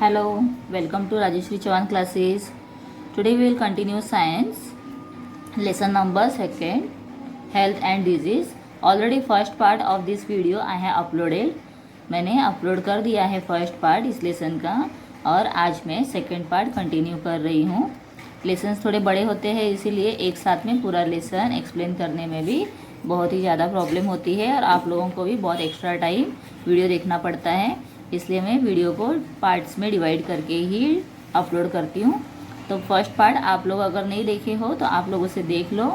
Hello, welcome to Rajeshri Chavan classes. Today we will continue science lesson number 2 health and disease. Already first part of this video I have uploaded. मैंने upload कर दिया है first part इस lesson का और आज मैं second part continue कर रही हूँ। लेसन्स थोड़े बड़े होते हैं इसीलिए एक साथ में पूरा लेसन एक्सप्लेन करने में भी बहुत ही ज़्यादा प्रॉब्लम होती है और आप लोगों को भी बहुत एक्स्ट्रा टाइम वीडियो देखना पड़ता है, इसलिए मैं वीडियो को पार्ट्स में डिवाइड करके ही अपलोड करती हूँ। तो फर्स्ट पार्ट आप लोग अगर नहीं देखे हो तो आप लोग उसे देख लो।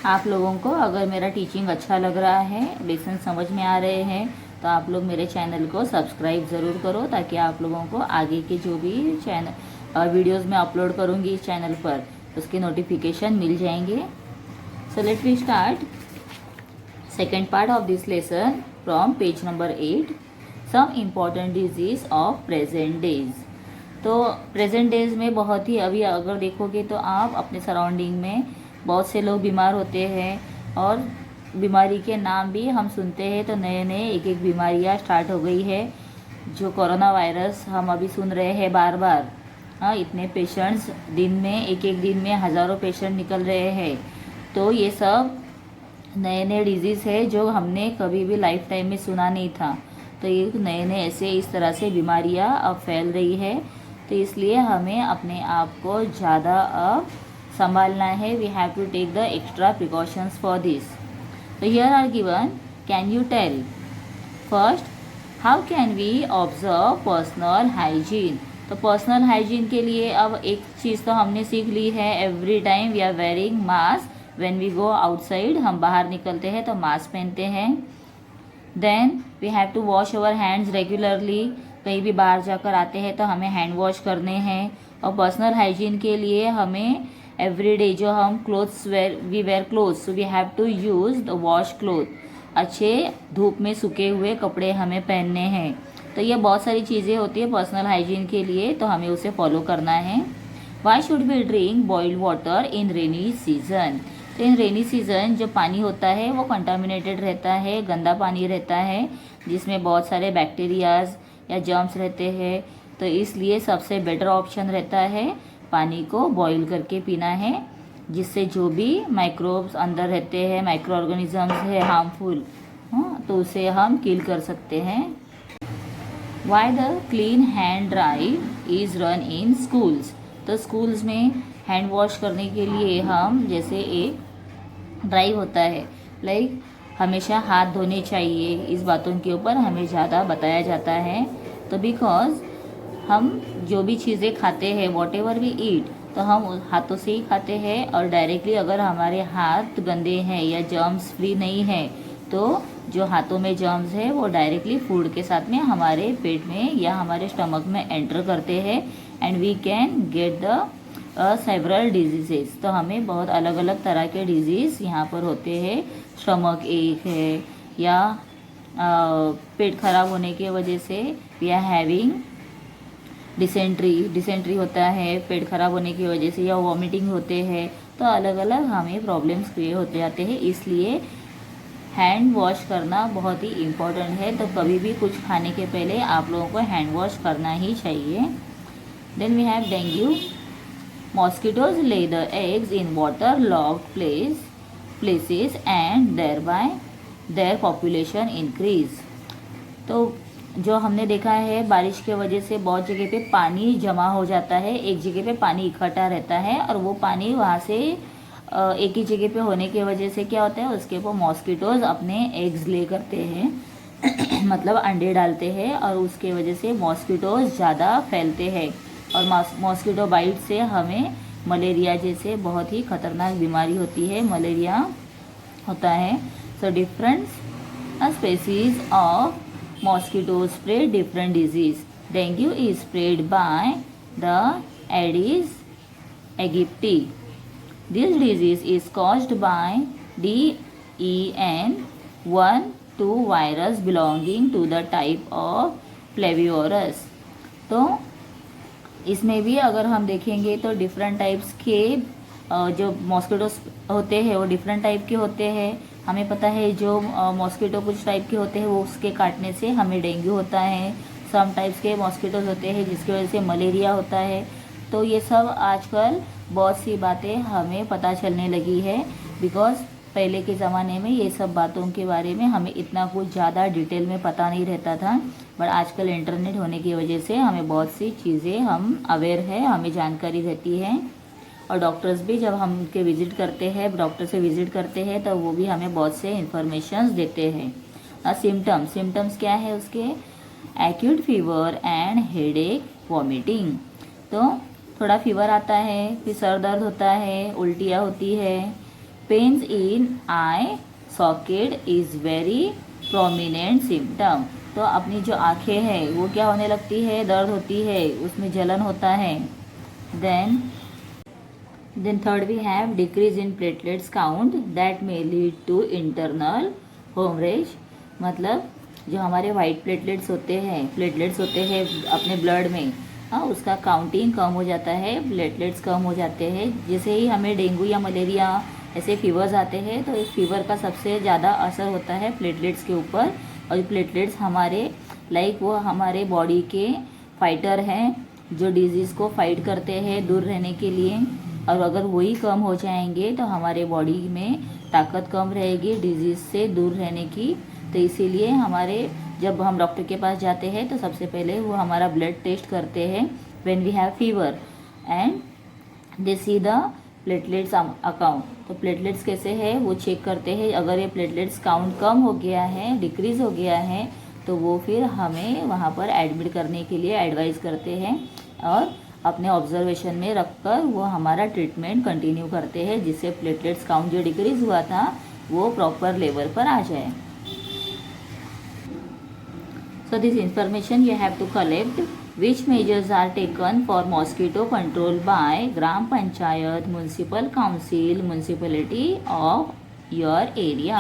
आप लोगों को अगर मेरा टीचिंग अच्छा लग रहा है, लेसन समझ में आ रहे हैं तो आप लोग मेरे चैनल को सब्सक्राइब ज़रूर करो ताकि आप लोगों को आगे के जो भी चैनल वीडियोज़ मैं अपलोड करूँगी इस चैनल पर उसके नोटिफिकेशन मिल जाएंगे। So let we start second part of this lesson from page number 8 some important diseases of present days. तो प्रेजेंट डेज में बहुत ही अभी अगर देखोगे तो आप अपने सराउंडिंग में बहुत से लोग बीमार होते हैं और बीमारी के नाम भी हम सुनते हैं। तो नए नए एक एक बीमारियां स्टार्ट हो गई है। जो कोरोना वायरस हम अभी सुन रहे हैं बार बार, इतने पेशेंट्स दिन में एक दिन में हज़ारों पेशेंट निकल रहे हैं। तो ये सब नए नए डिजीज़ है जो हमने कभी भी लाइफ टाइम में सुना नहीं था। तो ये नए नए ऐसे इस तरह से बीमारियां अब फैल रही है। तो इसलिए हमें अपने आप को ज़्यादा अब संभालना है। We have to take the extra precautions for this. तो here are given, can you tell first how can we observe personal hygiene. तो पर्सनल हाइजीन के लिए अब एक चीज़ तो हमने सीख ली है, every time we are wearing mask when we go outside. हम बाहर निकलते हैं तो मास्क पहनते हैं। Then we have to wash our hands regularly. कहीं भी बाहर जाकर आते हैं तो हमें हैंड वॉश करने हैं। और पर्सनल हाइजीन के लिए हमें एवरीडे जो हम clothes we wear clothes, so we have to use the wash cloth. अच्छे धूप में सूखे हुए कपड़े हमें पहनने हैं। तो ये बहुत सारी चीज़ें होती है पर्सनल हाइजीन के लिए, तो हमें उसे फॉलो करना है। Why should we drink boiled water in rainy season. तो इन रेनी सीजन जो पानी होता है वो कंटामिनेटेड रहता है, गंदा पानी रहता है जिसमें बहुत सारे बैक्टीरियाज या जर्म्स रहते हैं। तो इसलिए सबसे बेटर ऑप्शन रहता है पानी को बॉईल करके पीना है, जिससे जो भी माइक्रोब्स अंदर रहते हैं, माइक्रो ऑर्गेनिजम्स है हार्मफुल, तो उसे हम किल कर सकते हैं। Why the clean hand drive is run in schools. तो स्कूल्स में हैंड वॉश करने के लिए हम जैसे एक ड्राइव होता है, लाइक हमेशा हाथ धोने चाहिए, इस बातों के ऊपर हमें ज़्यादा बताया जाता है। तो बिकॉज हम जो भी चीज़ें खाते हैं, वॉट एवर वी ईट, तो हम हाथों से ही खाते हैं और डायरेक्टली अगर हमारे हाथ गंदे हैं या जर्म्स फ्री नहीं है तो जो हाथों में जर्म्स है वो डायरेक्टली फूड के साथ में हमारे पेट में या हमारे स्टमक में एंटर करते हैं and we can get the several diseases. तो हमें बहुत अलग अलग तरह के डिजीज़ यहाँ पर होते हैं। स्टमक एक है या पेट खराब होने की वजह से वी आर हैविंग डिसेंट्री होता है पेट खराब होने की वजह से, या वॉमिटिंग होते हैं। तो अलग अलग हमें प्रॉब्लम्स क्रिएट होते जाते हैं, इसलिए हैंड वॉश करना बहुत ही इम्पोर्टेंट है। तो कभी भी कुछ खाने के पहले आप लोगों को हैंड वॉश करना ही चाहिए। Then we have dengue. Mosquitoes lay the eggs in water-logged places and thereby their population increase। तो जो हमने देखा है बारिश के वजह से बहुत जगह पे पानी जमा हो जाता है, एक जगह पे पानी इकट्ठा रहता है और वो पानी वहाँ से एक ही जगह पे होने की वजह से क्या होता है, उसके ऊपर मॉस्किटोज अपने एग्स ले करते हैं मतलब अंडे डालते हैं और उसके वजह से मॉस्किटोज ज़्यादा फैलते हैं और मॉस्किटो बाइट से हमें मलेरिया जैसे बहुत ही खतरनाक बीमारी होती है, मलेरिया होता है। So different species of mosquitoes spread different disease. Dengue is spread by the Aedes aegypti. This disease is caused by DEN12 virus belonging to the type of Flaviorus। तो इसमें भी अगर हम देखेंगे तो डिफरेंट टाइप्स के जो मॉस्किटोस होते हैं वो डिफरेंट टाइप के होते हैं। हमें पता है जो मॉस्किटो कुछ टाइप के होते हैं वो उसके काटने से हमें डेंगू होता है, सम टाइप्स के मॉस्किटोज होते हैं जिसकी वजह से मलेरिया होता है। तो ये सब आजकल बहुत सी बातें हमें पता चलने लगी है, बिकॉज पहले के ज़माने में ये सब बातों के बारे में हमें इतना कुछ ज़्यादा डिटेल में पता नहीं रहता था, बट आजकल इंटरनेट होने की वजह से हमें बहुत सी चीज़ें हम अवेयर है, हमें जानकारी रहती है। और डॉक्टर्स भी जब हम उनके विज़िट करते हैं, डॉक्टर से विज़िट करते हैं, तो वो भी हमें बहुत से इंफॉर्मेशंस देते हैं। सिम्टम्स क्या है उसके? Acute fever and headache, vomiting. तो थोड़ा फीवर आता है, फिर सर दर्द होता है, उल्टियाँ होती है। Pains in eye socket is very prominent symptom. तो अपनी जो आँखें हैं वो क्या होने लगती है? दर्द होती है, उसमें जलन होता है। Then third we have decrease in platelets count that may lead to internal hemorrhage। मतलब जो हमारे वाइट प्लेटलेट्स होते हैं अपने ब्लड में, उसका काउंटिंग कम हो जाता है, प्लेटलेट्स कम हो जाते हैं। जैसे ही हमें डेंगू या मलेरिया ऐसे फीवर्स आते हैं तो इस फीवर का सबसे ज़्यादा असर होता है प्लेटलेट्स के ऊपर। और प्लेटलेट्स हमारे वो हमारे बॉडी के फाइटर हैं जो डिजीज़ को फाइट करते हैं दूर रहने के लिए। और अगर वही कम हो जाएंगे तो हमारे बॉडी में ताकत कम रहेगी डिजीज़ से दूर रहने की। तो इसीलिए जब हम डॉक्टर के पास जाते हैं तो सबसे पहले वो हमारा ब्लड टेस्ट करते हैं when we have fever, and they see the platelets account. तो प्लेटलेट्स कैसे है वो चेक करते हैं। अगर ये प्लेटलेट्स काउंट कम हो गया है, डिक्रीज़ हो गया है, तो वो फिर हमें वहाँ पर एडमिट करने के लिए एडवाइस करते हैं और अपने ऑब्जर्वेशन में रखकर वो हमारा ट्रीटमेंट कंटिन्यू करते हैं, जिससे प्लेटलेट्स काउंट जो डिक्रीज़ हुआ था वो प्रॉपर लेवल पर आ जाए। So this information you have to collect which measures are taken for mosquito control by Gram Panchayat, Municipal Council, Municipality of your area।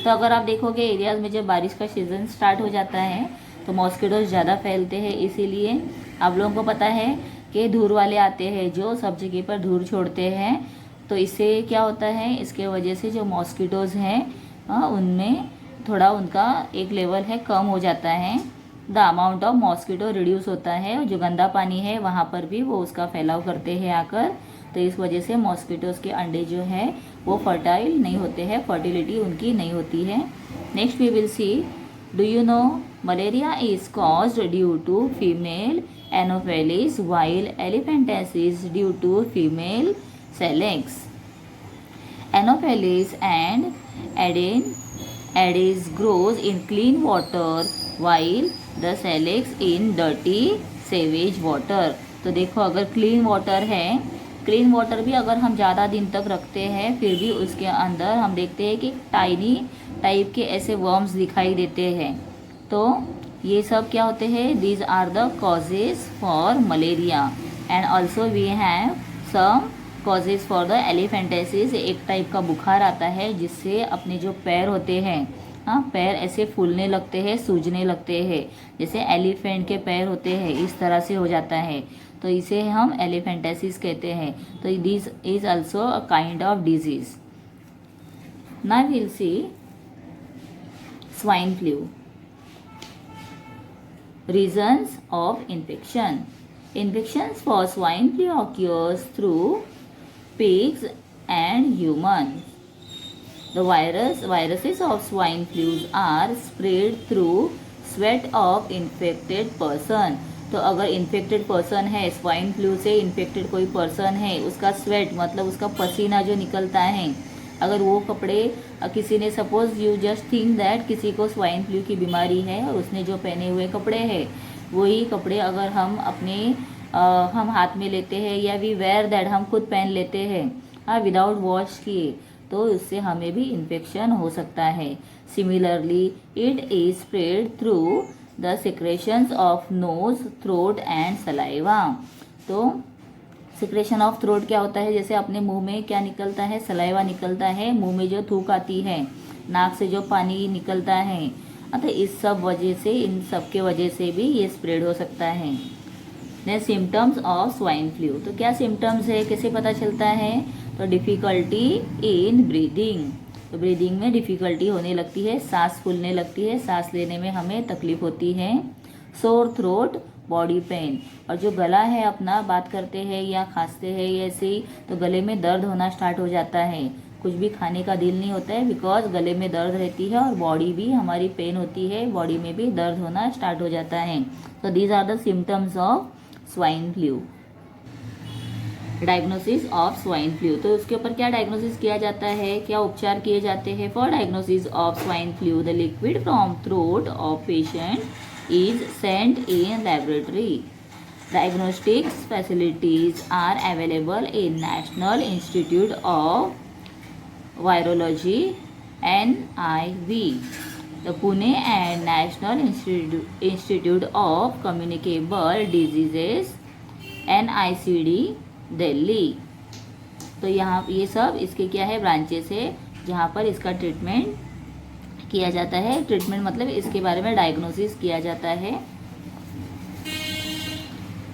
तो अगर आप देखोगे एरियाज़ में जब बारिश का सीज़न स्टार्ट हो जाता है तो मॉस्किटोज ज़्यादा फैलते हैं। इसीलिए आप लोगों को पता है कि धूल वाले आते हैं जो सब जगह पर धूल छोड़ते हैं। तो इससे क्या होता है, इसके वजह से जो मॉस्किटोज़ हैं उनमें थोड़ा उनका एक लेवल है कम हो जाता है। The amount of mosquito reduce होता है। और जो गंदा पानी है वहाँ पर भी वो उसका फैलाव करते हैं आकर। तो इस वजह से मॉस्किटोज़ के अंडे जो है वो फर्टाइल नहीं होते हैं, फर्टिलिटी उनकी नहीं होती है। Next we will see, do you know malaria is caused due to female anopheles while elephantiasis due to female Salix। Anopheles and Aedes grows in clean water while the Salix in dirty sewage water। तो देखो अगर clean water है, clean water भी अगर हम ज़्यादा दिन तक रखते हैं फिर भी उसके अंदर हम देखते हैं कि टाइनी टाइप के ऐसे वर्म्स दिखाई देते हैं। तो ये सब क्या होते हैं? These are the causes for malaria. And also we have some causes for the elephantiasis. एक टाइप का बुखार आता है जिससे अपने जो पैर होते हैं, पैर ऐसे फूलने लगते हैं, सूजने लगते हैं, जैसे एलिफेंट के पैर होते हैं इस तरह से हो जाता है। तो इसे हम एलिफेंटाइसिस कहते हैं। तो this is also a kind of disease. Now we will see swine flu. Reasons of infection. Infections for swine flu occurs through pigs and humans। The viruses of swine flu are spread through sweat of infected person। तो अगर infected person है, swine flu से infected कोई person है, उसका sweat मतलब उसका पसीना जो निकलता है, अगर वो कपड़े किसी ने, suppose you just think that किसी को स्वाइन फ्लू की बीमारी है और उसने जो पहने हुए कपड़े हैं वही कपड़े अगर हम हम हाथ में लेते हैं या वी वेयर दैट हम खुद पहन लेते हैं विदाउट वॉश किए, तो इससे हमें भी इन्फेक्शन हो सकता है। Similarly it is spread through the secretions of nose, throat and saliva. तो सिक्रेशन ऑफ थ्रोट क्या होता है? जैसे अपने मुंह में क्या निकलता है? सलाइवा निकलता है, मुंह में जो थूक आती है, नाक से जो पानी निकलता है। तो इस सब वजह से, इन सब के वजह से भी ये स्प्रेड हो सकता है। Next, symptoms of swine flu. तो क्या सिम्टम्स है, कैसे पता चलता है? तो डिफ़िकल्टी इन ब्रीदिंग। तो ब्रीदिंग में डिफ़िकल्टी होने लगती है, सांस फूलने लगती है, सांस लेने में हमें तकलीफ होती है। Sore throat, body pain. और जो गला है अपना, बात करते हैं या खांसते हैं ऐसे ही तो गले में दर्द होना स्टार्ट हो जाता है, कुछ भी खाने का दिल नहीं होता है बिकॉज गले में दर्द रहती है और बॉडी भी हमारी पेन होती है, बॉडी में भी दर्द होना स्टार्ट हो जाता है। तो these are the symptoms of swine flu. Diagnosis of swine flu, तो उसके ऊपर क्या डायग्नोसिस किया जाता है, क्या उपचार किए जाते हैं। For diagnosis of swine flu the liquid from throat of patient is sent in laboratory. Diagnostics facilities are available in National Institute of Virology (NIV), the Pune, and National Institute of Communicable Diseases (NICD), Delhi. तो यहाँ ये सब इसके क्या है, branches है जहाँ पर इसका ट्रीटमेंट किया जाता है। ट्रीटमेंट मतलब इसके बारे में डायग्नोसिस किया जाता है।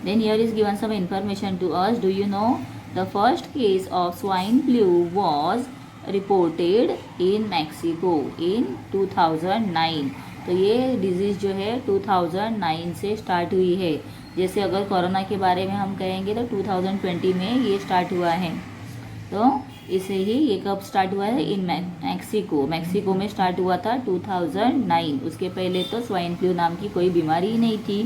Then here is given some information to us. Do you know the first case of swine flu was reported in Mexico in 2009। तो ये डिजीज़ जो है 2009 से स्टार्ट हुई है। जैसे अगर कोरोना के बारे में हम कहेंगे तो 2020 में ये स्टार्ट हुआ है। तो इसे ही ये कब स्टार्ट हुआ है, इन मैक्सिको में स्टार्ट हुआ था 2009। उसके पहले तो स्वाइन फ्लू नाम की कोई बीमारी ही नहीं थी।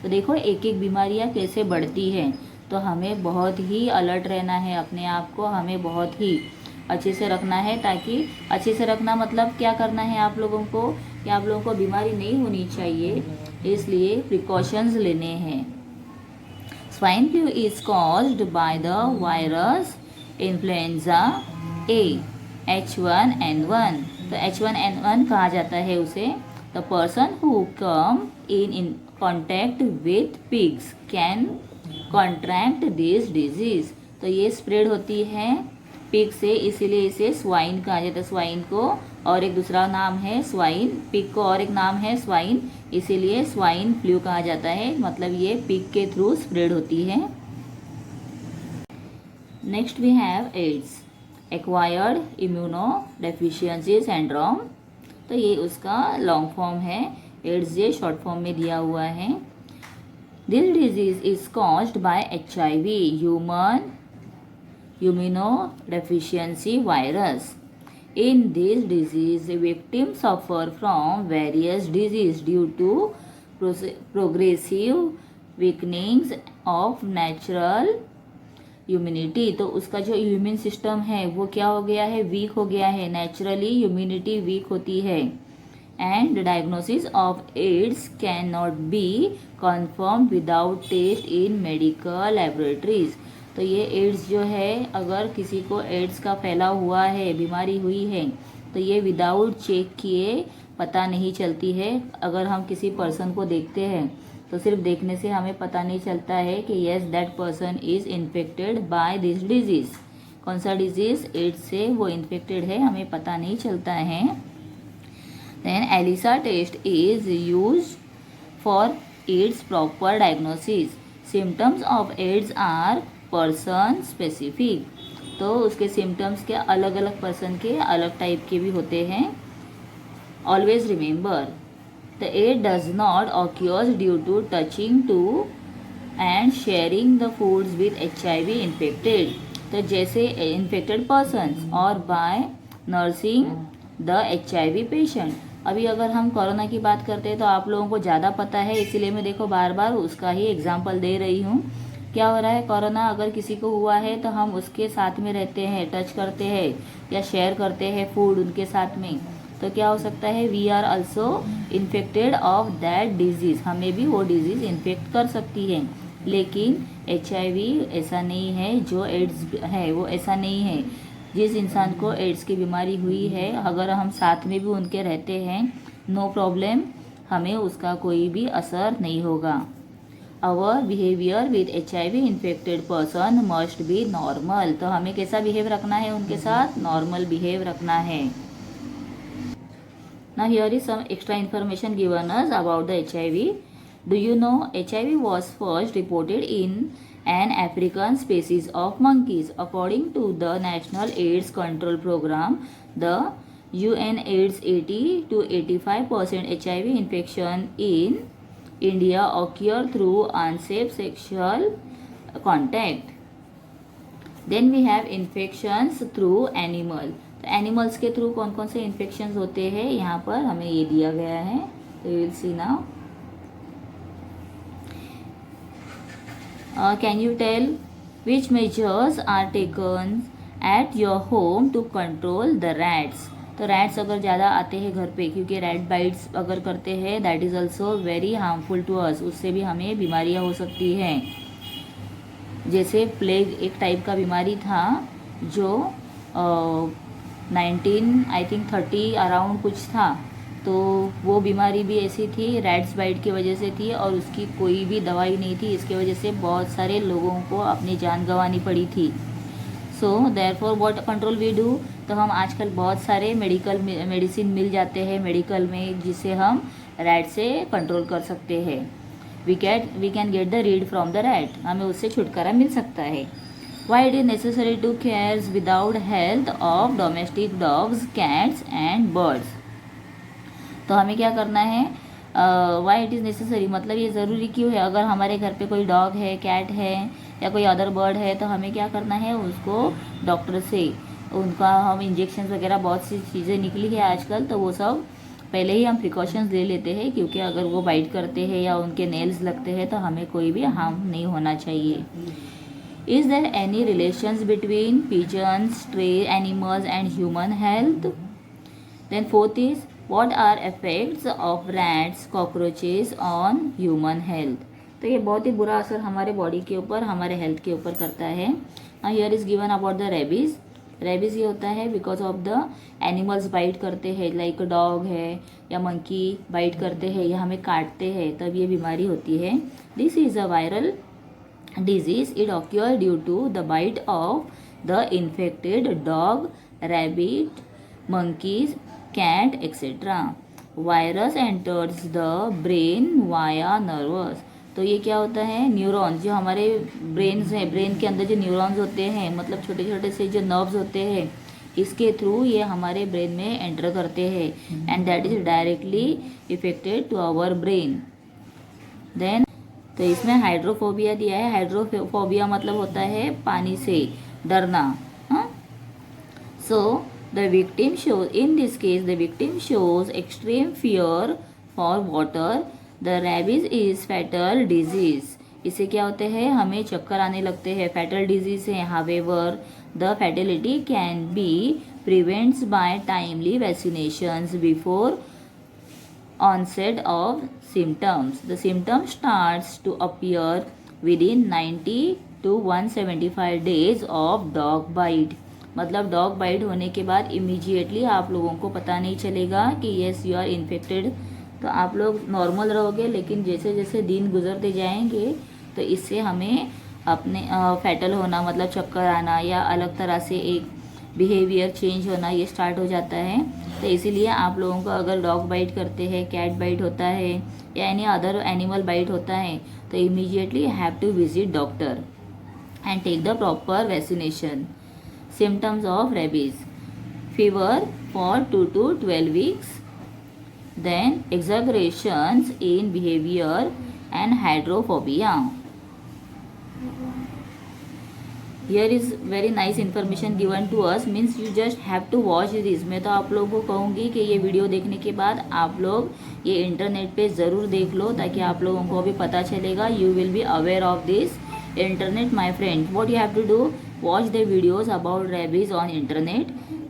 तो देखो एक एक बीमारियां कैसे बढ़ती हैं, तो हमें बहुत ही अलर्ट रहना है, अपने आप को हमें बहुत ही अच्छे से रखना है। ताकि अच्छे से रखना मतलब क्या करना है आप लोगों को, कि आप लोगों को बीमारी नहीं होनी चाहिए, इसलिए प्रिकॉशंस लेने हैं। Swine flu is caused by the virus influenza A H1N1। तो H1N1 कहा जाता है उसे। The person who come in contact with pigs can contract this disease. तो ये स्प्रेड होती है पिग से, इसीलिए इसे स्वाइन कहा जाता है। स्वाइन को और एक दूसरा नाम है स्वाइन, पिग को और एक नाम है स्वाइन, इसीलिए स्वाइन फ्लू कहा जाता है। मतलब ये पिग के थ्रू स्प्रेड होती है। Next we have AIDS, acquired immunodeficiency syndrome. तो ये उसका लॉन्ग फॉर्म है, एड्स ये शॉर्ट फॉर्म में दिया हुआ है। This disease is caused by HIV, human immunodeficiency virus. In this disease, victims suffer from various diseases due to progressive weakenings of natural immunity। तो उसका जो इम्यून सिस्टम है वो क्या हो गया है, वीक हो गया है, नेचुरली इम्यूनिटी वीक होती है। And diagnosis of AIDS can not be confirm without test in medical laboratories. तो ये एड्स जो है, अगर किसी को एड्स का फैला हुआ है, बीमारी हुई है, तो ये विदाउट चेक किए पता नहीं चलती है। अगर हम किसी पर्सन को देखते हैं तो सिर्फ देखने से हमें पता नहीं चलता है कि yes that person is infected by this disease. कौन सा डिजीज, एड्स से वो इन्फेक्टेड है, हमें पता नहीं चलता है। Then ELISA test is use for AIDS proper diagnosis. Symptoms of AIDS are person specific. तो उसके सिम्टम्स के अलग अलग पर्सन के अलग टाइप के भी होते हैं। Always remember the AIDS does not occurs due to touching to and sharing the foods with HIV infected. तो जैसे इन्फेक्टेड पर्सन्स और by nursing the HIV patient. अभी अगर हम कोरोना की बात करते हैं तो आप लोगों को ज़्यादा पता है, इसीलिए मैं देखो बार बार उसका ही एग्जाम्पल दे रही हूँ। क्या हो रहा है, कोरोना अगर किसी को हुआ है तो हम उसके साथ में रहते हैं, टच करते हैं या शेयर करते हैं फूड उनके साथ में, तो क्या हो सकता है, we are also infected of that disease. हमें भी वो डिजीज़ इन्फेक्ट कर सकती है। लेकिन HIV ऐसा नहीं है, जो एड्स है वो ऐसा नहीं है। जिस इंसान को एड्स की बीमारी हुई है, अगर हम साथ में भी उनके रहते हैं, नो प्रॉब्लम, हमें उसका कोई भी असर नहीं होगा। Our behaviour with HIV infected person must be normal. तो हमें कैसा बिहेव रखना है उनके साथ, नॉर्मल बिहेव रखना है। Now here is some extra information given us about the HIV. Do you know HIV was first reported in an African species of monkeys? According to the National AIDS Control Program, the UNAIDS 80 to 85% HIV infection in India occur through unsafe sexual contact. Then we have infections through animal. तो animals के through कौन कौन से infections होते हैं यहाँ पर हमें ये दिया गया है. तो you will see now. Can you tell which measures are taken at your home to control the rats? तो रैट्स अगर ज़्यादा आते हैं घर पे, क्योंकि रैट बाइट्स अगर करते हैं that is also very harmful to us. उससे भी हमें बीमारियां हो सकती हैं. जैसे प्लेग एक टाइप का बीमारी था जो 1930 अराउंड कुछ था. तो वो बीमारी भी ऐसी थी, रैट्स बाइट की वजह से थी और उसकी कोई भी दवाई नहीं थी. इसके वजह से बहुत सारे लोगों को अपनी जान गंवानी पड़ी थी. So therefore what control we do. तो हम आजकल बहुत सारे मेडिसिन मिल जाते हैं मेडिकल में, जिससे हम रैट से कंट्रोल कर सकते हैं. We can get the rid from the rat. हमें उससे छुटकारा मिल सकता है. Why it is necessary to cares without health of domestic dogs, cats and birds. तो हमें क्या करना है, वाई इट इज़ नेसेसरी मतलब ये ज़रूरी क्यों है. अगर हमारे घर पे कोई डॉग है, कैट है या कोई अदर बर्ड है तो हमें क्या करना है, उसको डॉक्टर से उनका हम इंजेक्शन वगैरह बहुत सी चीज़ें निकली है आजकल, तो वो सब पहले ही हम प्रिकॉशंस ले लेते हैं. क्योंकि अगर वो बाइट करते हैं या उनके नेल्स लगते हैं तो हमें कोई भी हार्म नहीं होना चाहिए. Is there any relations between pigeons, stray animals and human health. Then fourth is what are effects of rats, cockroaches on human health. तो ये बहुत ही बुरा असर हमारे बॉडी के ऊपर, हमारे हेल्थ के ऊपर करता है. Here is given about the rabies. Rabies ये होता है because of the animals bite करते हैं, लाइक डॉग है या मंकी बाइट करते हैं या हमें काटते हैं, तब ये बीमारी होती है. This is a viral disease. It occurs due to the bite of the infected dog, rabbit, monkeys, cat, etc. Virus enters the brain via nerves. तो ये क्या होता है, न्यूरॉन्स जो हमारे ब्रेन्स हैं, ब्रेन के अंदर जो न्यूरॉन्स होते हैं, मतलब छोटे छोटे से जो नर्व्स होते हैं, इसके थ्रू ये हमारे ब्रेन में एंटर करते हैं and that is directly affected to our brain. Then तो इसमें हाइड्रोफोबिया दिया है. हाइड्रोफोबिया मतलब होता है पानी से डरना. So the victim shows, in this case the victim shows extreme fear for water. The rabies is fatal disease. इससे क्या होते हैं, हमें चक्कर आने लगते हैं, फैटल डिजीज है. However the fatality can be prevents by timely vaccinations before onset of symptoms. The symptom starts to appear within 90 to 175 days of dog bite. मतलब डॉग बाइट होने के बाद इमीजिएटली आप लोगों को पता नहीं चलेगा कि येस यू आर इन्फेक्टेड. तो आप लोग नॉर्मल रहोगे, लेकिन जैसे जैसे दिन गुजरते जाएंगे तो इससे हमें अपने फैटल होना मतलब चक्कर आना या अलग तरह से एक बिहेवियर चेंज होना ये स्टार्ट हो जाता है. तो इसीलिए आप लोगों को अगर डॉग बाइट करते हैं, कैट बाइट होता है या एनी अदर एनिमल बाइट होता है तो immediately have to visit doctor and take the proper vaccination. Symptoms of rabies: fever for 2 to 12 weeks, then exaggerations in behavior and hydrophobia. Here is very nice information given to us, means you just have to watch this. मैं तो आप लोगों को कहूँगी कि ये video देखने के बाद आप लोग ये इंटरनेट पे ज़रूर देख लो, ताकि आप लोगों को भी पता चलेगा. You will be aware of this internet my friend. What you have to do, watch the videos about rabies on internet,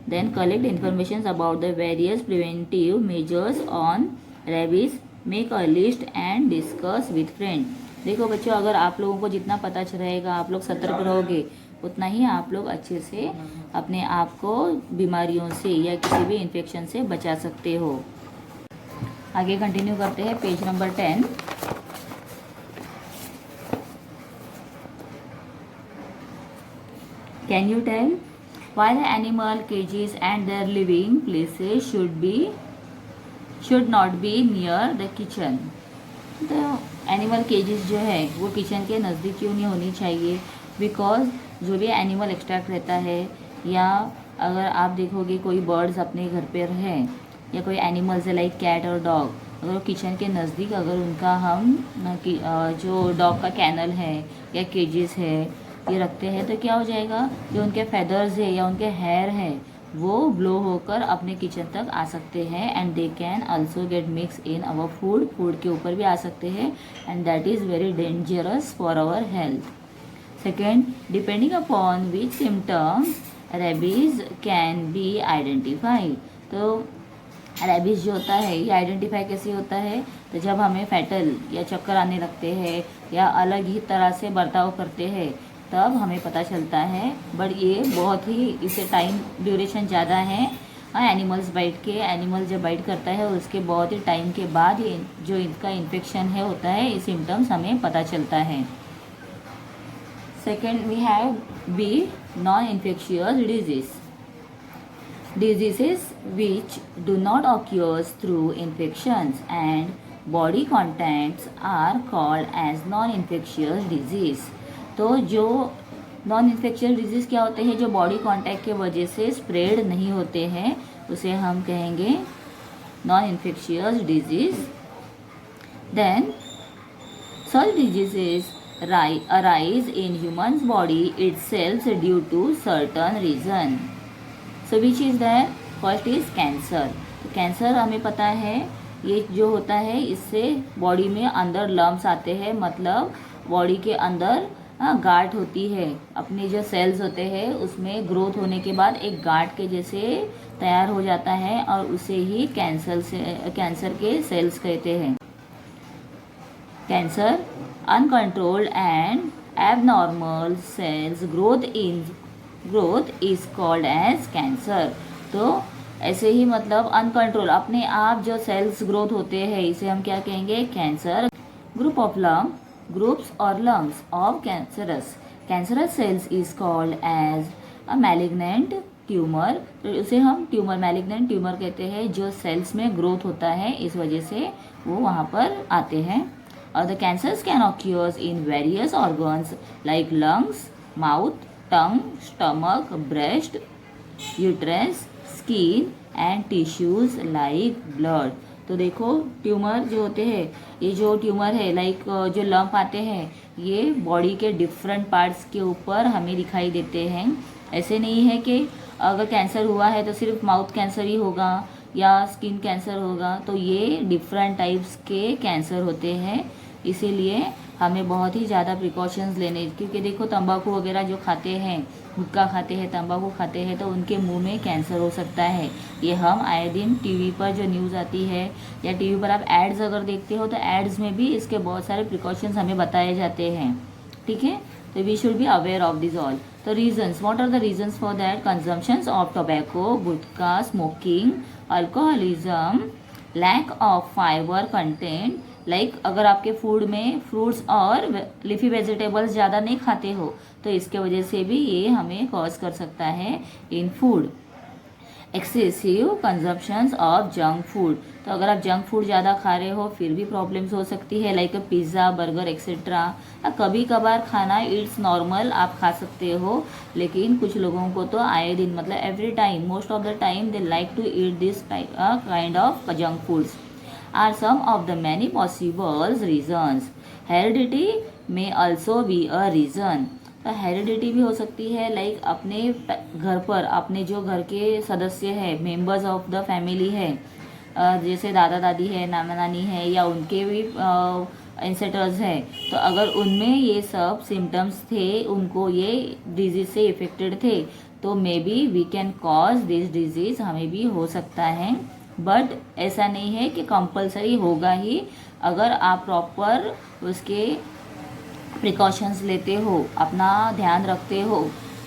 then collect information about the various preventive measures on rabies, make a list and discuss with friend. देखो बच्चों, अगर आप लोगों को जितना पता रहेगा, आप लोग सतर्क रहोगे, उतना ही आप लोग अच्छे से अपने आप को बीमारियों से या किसी भी इन्फेक्शन से बचा सकते हो. आगे कंटिन्यू करते हैं, page number 10. Can you tell why the animal cages and their living places should not be near the kitchen. तो एनिमल केजेस जो है वो किचन के नज़दीक क्यों नहीं होनी चाहिए, बिकॉज जो भी एनिमल एक्सट्रैक्ट रहता है, या अगर आप देखोगे कोई बर्ड्स अपने घर पे हैं या कोई एनिमल्स है लाइक कैट और डॉग, अगर किचन के नज़दीक अगर उनका हम जो डॉग का कैनल है या केजेस है ये रखते हैं तो क्या हो जाएगा, जो उनके फेदर्स है या उनके हेयर है वो ब्लो होकर अपने किचन तक आ सकते हैं and they can also get mix in our food के ऊपर भी आ सकते हैं and that is very dangerous for our health. Second, depending upon which symptoms rabies can be identify. तो रेबीज जो होता है ये आइडेंटिफाई कैसे होता है, तो जब हमें फैटल या चक्कर आने लगते हैं या अलग ही तरह से बर्ताव करते हैं तब हमें पता चलता है। बट ये बहुत ही इसे टाइम ड्यूरेशन ज़्यादा है। एनिमल्स बाइट के एनिमल जब बाइट करता है उसके बहुत ही टाइम के बाद ये जो इनका इन्फेक्शन है होता है, ये सिम्टम्स हमें पता चलता है। Second we have be non infectious diseases which do not occur through infections and body contacts are called as non-infectious disease। तो जो नॉन इन्फेक्शियस डिजीज़ क्या होते हैं, जो बॉडी कांटेक्ट के वजह से स्प्रेड नहीं होते हैं उसे हम कहेंगे non infectious disease. Then such diseases arise in human's body itself due to certain reason। So which is that? First is cancer। तो कैंसर हमें पता है ये जो होता है इससे बॉडी में अंदर लम्स आते हैं, मतलब बॉडी के अंदर गांठ होती है, अपने जो सेल्स होते हैं उसमें ग्रोथ होने के बाद एक गांठ के जैसे तैयार हो जाता है और उसे ही कैंसर के सेल्स कहते हैं। Cancer uncontrolled and abnormal cells growth is called as cancer। तो ऐसे ही मतलब अनकंट्रोल अपने आप जो सेल्स ग्रोथ होते हैं इसे हम क्या कहेंगे, कैंसर। ग्रुप्स और lungs of cancerous cells is called as a malignant tumour. तो उसे हम मैलिग्नेंट ट्यूमर कहते हैं, जो सेल्स में ग्रोथ होता है इस वजह से वो वहाँ पर आते हैं। The cancers can occur in various organs like lungs, mouth, tongue, stomach, breast, uterus, skin and tissues like blood। तो देखो ट्यूमर जो होते हैं, ये जो ट्यूमर है लाइक जो लंप आते हैं ये बॉडी के डिफरेंट पार्ट्स के ऊपर हमें दिखाई देते हैं। ऐसे नहीं है कि अगर कैंसर हुआ है तो सिर्फ माउथ कैंसर ही होगा या स्किन कैंसर होगा, तो ये डिफरेंट टाइप्स के कैंसर होते हैं। इसीलिए हमें बहुत ही ज़्यादा प्रिकॉशंस लेने, क्योंकि देखो तंबाकू वगैरह जो खाते हैं, गुटखा खाते हैं, तंबाकू खाते हैं तो उनके मुंह में कैंसर हो सकता है। ये हम आए दिन टीवी पर जो न्यूज़ आती है या टीवी पर आप एड्स अगर देखते हो तो एड्स में भी इसके बहुत सारे प्रिकॉशंस हमें बताए जाते हैं। ठीक है, तो we should be aware of this all. तो reasons, what are the reasons for that? Consumptions of tobacco, gutkha, smoking, alcoholism, lack of fibre content. Like अगर आपके फूड में फ्रूट्स और लीफी वेजिटेबल्स ज़्यादा नहीं खाते हो तो इसके वजह से भी ये हमें कॉज कर सकता है इन food. Excessive consumptions of junk food, तो अगर आप जंक फूड ज़्यादा खा रहे हो फिर भी प्रॉब्लम्स हो सकती है, लाइक पिज़्ज़ा, बर्गर एक्सेट्रा। कभी कभार खाना इट्स नॉर्मल, आप खा सकते हो, लेकिन कुछ लोगों को तो आए दिन मतलब every time, most of the time they like to eat this kind of junk foods are some of the many possible reasons। heredity may also be a reason। तो हेरिडिटी भी हो सकती है, लाइक अपने घर पर अपने जो घर के सदस्य है, मेंबर्स ऑफ द फैमिली है, जैसे दादा दादी है, नाना नानी है या उनके भी एंसेस्टर्स है, तो अगर उनमें ये सब सिम्टम्स थे, उनको ये डिजीज़ से इफेक्टेड थे, तो may be we can cause this disease, हमें भी हो सकता है। बट ऐसा नहीं है कि कंपलसरी होगा ही। अगर आप प्रॉपर उसके प्रिकॉशंस लेते हो, अपना ध्यान रखते हो,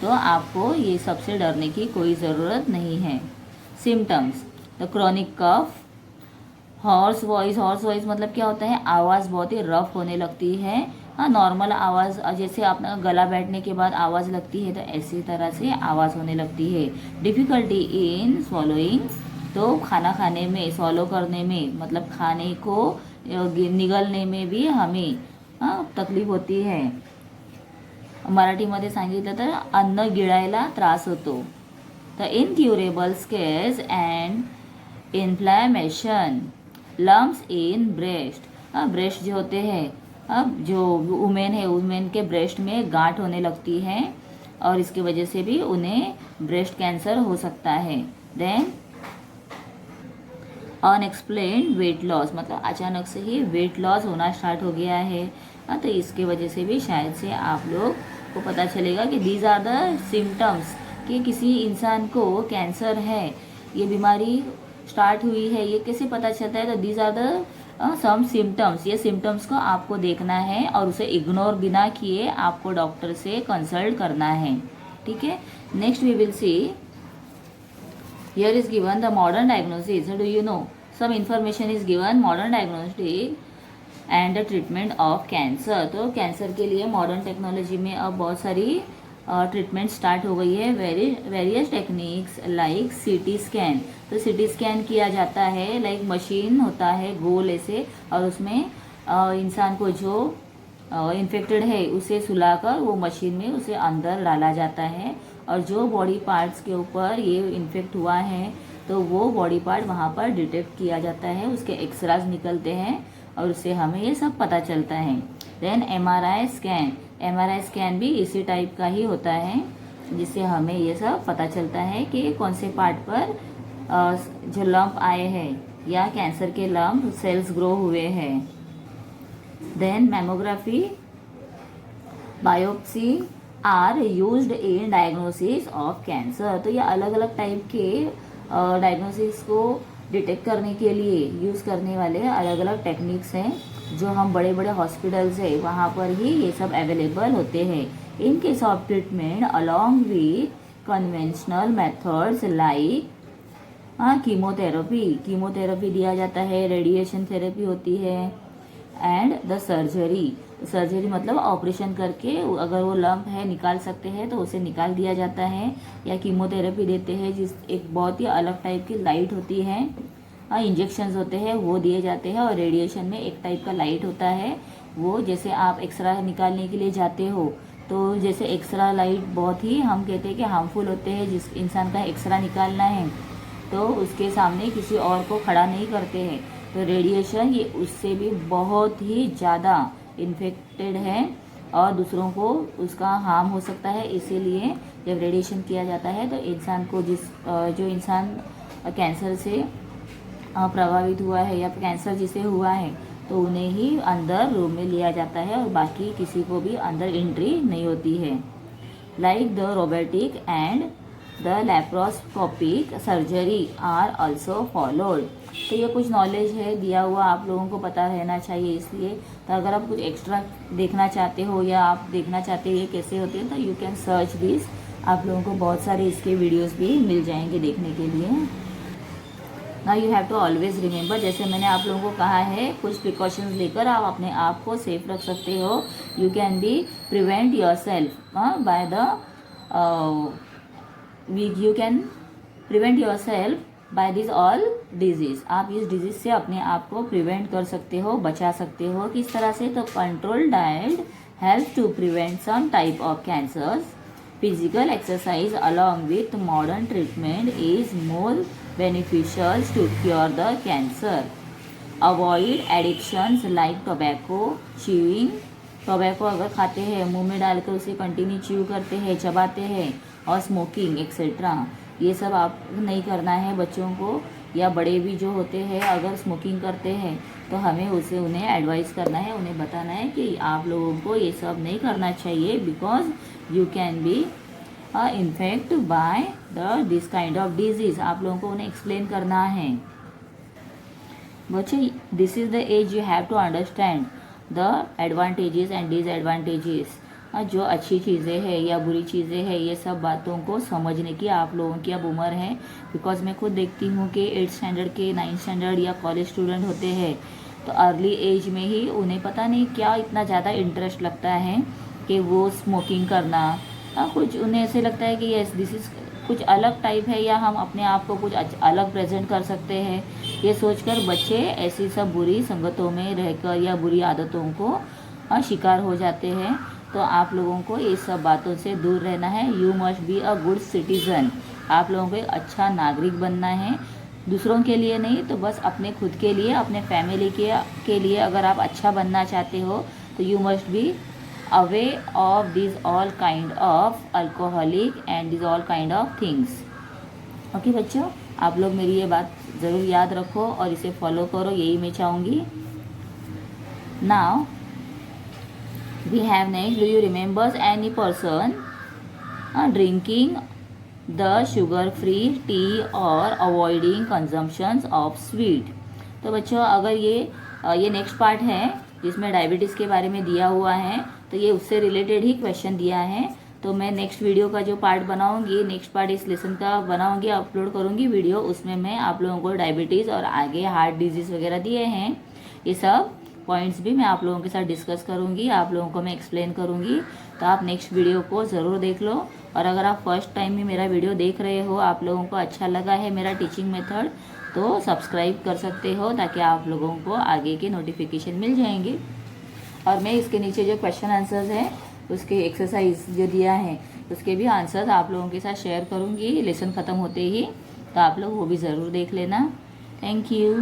तो आपको ये सबसे डरने की कोई ज़रूरत नहीं है। Symptoms, the chronic cough, hoarse voice मतलब क्या होता है, आवाज़ बहुत ही रफ होने लगती है। हाँ, नॉर्मल आवाज़ जैसे आपका गला बैठने के बाद आवाज़ लगती है तो ऐसी तरह से आवाज़ होने लगती है। डिफ़िकल्टी इन स्वॉलोइंग, तो खाना खाने में, सॉलो करने में, मतलब खाने को निगलने में भी हमें तकलीफ होती है। मराठीमध्ये सांगितलं तर अन्न गिळायला त्रास होतो। तर incurable scars and inflammation, lumps in breast, breast जो होते हैं, अब जो वुमेन है वुमेन के ब्रेस्ट में गांठ होने लगती है और इसकी वजह से भी उन्हें ब्रेस्ट कैंसर हो सकता है। देन अनएक्सप्लेन्ड वेट लॉस, मतलब अचानक से ही वेट लॉस होना स्टार्ट हो गया है, तो इसके वजह से भी शायद से आप लोग को पता चलेगा कि दीज आर द सिम्टम्स, कि किसी इंसान को कैंसर है, ये बीमारी स्टार्ट हुई है, ये कैसे पता चलता है। तो these are the some symptoms, ये सिम्टम्स को आपको देखना है और उसे इग्नोर बिना किए आपको डॉक्टर से कंसल्ट करना है, ठीक है। Next we will see, here is given the modern diagnosis. Do you know some information is given modern diagnostic and the treatment of cancer। तो कैंसर के लिए मॉडर्न टेक्नोलॉजी में अब बहुत सारी ट्रीटमेंट स्टार्ट हो गई है। Various techniques like CT scan, तो सीटी स्कैन किया जाता है, लाइक मशीन होता है गोल ऐसे, और उसमें इंसान को जो इन्फेक्टेड है उसे सुलाकर वो मशीन में उसे अंदर डाला जाता है, और जो बॉडी पार्ट्स के ऊपर ये इन्फेक्ट हुआ है तो वो बॉडी पार्ट वहाँ पर डिटेक्ट किया जाता है, उसके एक्सराज निकलते हैं और उससे हमें ये सब पता चलता है। Then MRI scan, MRI scan भी इसी टाइप का ही होता है, जिससे हमें ये सब पता चलता है कि कौन से पार्ट पर जो लंप आए हैं या कैंसर के लंप सेल्स ग्रो हुए हैं। Then mammography, biopsy are used in diagnosis of cancer, तो ये अलग अलग टाइप के डायग्नोसिस को डिटेक्ट करने के लिए यूज़ करने वाले अलग अलग टेक्निक्स हैं, जो हम बड़े बड़े हॉस्पिटल्स है वहाँ पर ही ये सब अवेलेबल होते हैं। In case of treatment along with conventional methods like chemotherapy दिया जाता है, रेडिएशन थेरेपी होती है, एंड द सर्जरी मतलब ऑपरेशन करके अगर वो लंप है निकाल सकते हैं तो उसे निकाल दिया जाता है, या कीमोथेरेपी देते हैं जिस एक बहुत ही अलग टाइप की लाइट होती है, इंजेक्शंस होते हैं वो दिए जाते हैं, और रेडिएशन में एक टाइप का लाइट होता है, वो जैसे आप एक्सरा निकालने के लिए जाते हो तो जैसे एक्सरा लाइट बहुत ही हम कहते हैं कि हार्मफुल होते हैं, जिस इंसान का एक्सरा निकालना है तो उसके सामने किसी और को खड़ा नहीं करते हैं, तो रेडिएशन ये उससे भी बहुत ही ज़्यादा इन्फेक्टेड है और दूसरों को उसका हार्म हो सकता है। इसीलिए जब रेडिएशन किया जाता है तो इंसान को जो इंसान कैंसर से प्रभावित हुआ है या कैंसर जिसे हुआ है तो उन्हें ही अंदर रूम में लिया जाता है और बाकी किसी को भी अंदर एंट्री नहीं होती है। Like the robotic and the laparoscopic surgery are also followed, तो ये कुछ नॉलेज है दिया हुआ, आप लोगों को पता रहना चाहिए। इसलिए तो अगर आप कुछ एक्स्ट्रा देखना चाहते हो या आप देखना चाहते हो ये कैसे होते हैं तो यू कैन सर्च दिस, आप लोगों को बहुत सारे इसके वीडियोस भी मिल जाएंगे देखने के लिए। Now you have to always remember, जैसे मैंने आप लोगों को कहा है कुछ प्रिकॉशंस लेकर आप अपने आप को सेफ रख सकते हो। You can be prevent yourself by the you can prevent yourself by this all disease, आप इस डिजीज़ से अपने आप को प्रिवेंट कर सकते हो, बचा सकते हो। किस तरह से, तो control diet help to prevent some type of cancers, physical exercise along with modern treatment is more beneficial to cure the cancer. Avoid addictions like tobacco, chewing. Tobacco अगर खाते हैं मुंह में डालकर उसे कंटिन्यू च्यू करते हैं, चबाते हैं, और स्मोकिंग एक्सेट्रा, ये सब आप नहीं करना है बच्चों को, या बड़े भी जो होते हैं अगर स्मोकिंग करते हैं तो हमें उन्हें एडवाइस करना है, उन्हें बताना है कि आप लोगों को ये सब नहीं करना चाहिए, because you can be infect by the this kind of disease. आप लोगों को उन्हें एक्सप्लेन करना है। बच्चे this is the age you have to understand the advantages and disadvantages, जो अच्छी चीज़ें हैं या बुरी चीज़ें हैं ये सब बातों को समझने की आप लोगों की अब उम्र है। बिकॉज मैं खुद देखती हूँ कि 8th स्टैंडर्ड के 9th स्टैंडर्ड या कॉलेज स्टूडेंट होते हैं तो अर्ली एज में ही उन्हें पता नहीं क्या इतना ज़्यादा इंटरेस्ट लगता है कि वो स्मोकिंग करना, कुछ उन्हें ऐसे लगता है कि यस दिस इज़ कुछ अलग टाइप है या हम अपने आप को कुछ अलग प्रेजेंट कर सकते हैं, ये सोचकर बच्चे ऐसी सब बुरी संगतों में रहकर या बुरी आदतों को शिकार हो जाते हैं। तो आप लोगों को ये सब बातों से दूर रहना है। You must be a good citizen, आप लोगों को एक अच्छा नागरिक बनना है। दूसरों के लिए नहीं तो बस अपने खुद के लिए, अपने फैमिली के लिए अगर आप अच्छा बनना चाहते हो तो you must be away of this all kind of alcoholic and this all kind of things. Okay बच्चों, आप लोग मेरी ये बात ज़रूर याद रखो और इसे फॉलो करो, यही मैं चाहूँगी। Now we have next, do you remembers any person drinking the sugar free tea और अवॉइडिंग कंजम्पशंस ऑफ स्वीट। तो बच्चों अगर ये नेक्स्ट पार्ट है जिसमें डायबिटीज़ के बारे में दिया हुआ है, तो ये उससे रिलेटेड ही क्वेश्चन दिया है। तो मैं नेक्स्ट वीडियो का जो पार्ट बनाऊंगी, नेक्स्ट पार्ट इस लेसन का बनाऊंगी, अपलोड करूंगी वीडियो, उसमें मैं आप लोगों को डायबिटीज़ और आगे हार्ट डिजीज़ वगैरह दिए हैं, ये सब पॉइंट्स भी मैं आप लोगों के साथ डिस्कस करूंगी, आप लोगों को मैं एक्सप्लेन करूंगी। तो आप नेक्स्ट वीडियो को ज़रूर देख लो। और अगर आप फर्स्ट टाइम ही मेरा वीडियो देख रहे हो, आप लोगों को अच्छा लगा है मेरा टीचिंग मेथड, तो सब्सक्राइब कर सकते हो ताकि आप लोगों को आगे के नोटिफिकेशन मिल जाएंगे। और मैं इसके नीचे जो क्वेश्चन आंसर्स हैं उसके एक्सरसाइज जो दिया है उसके भी आंसर्स आप लोगों के साथ शेयर करूँगी लेसन ख़त्म होते ही, तो आप लोग वो भी ज़रूर देख लेना। Thank you.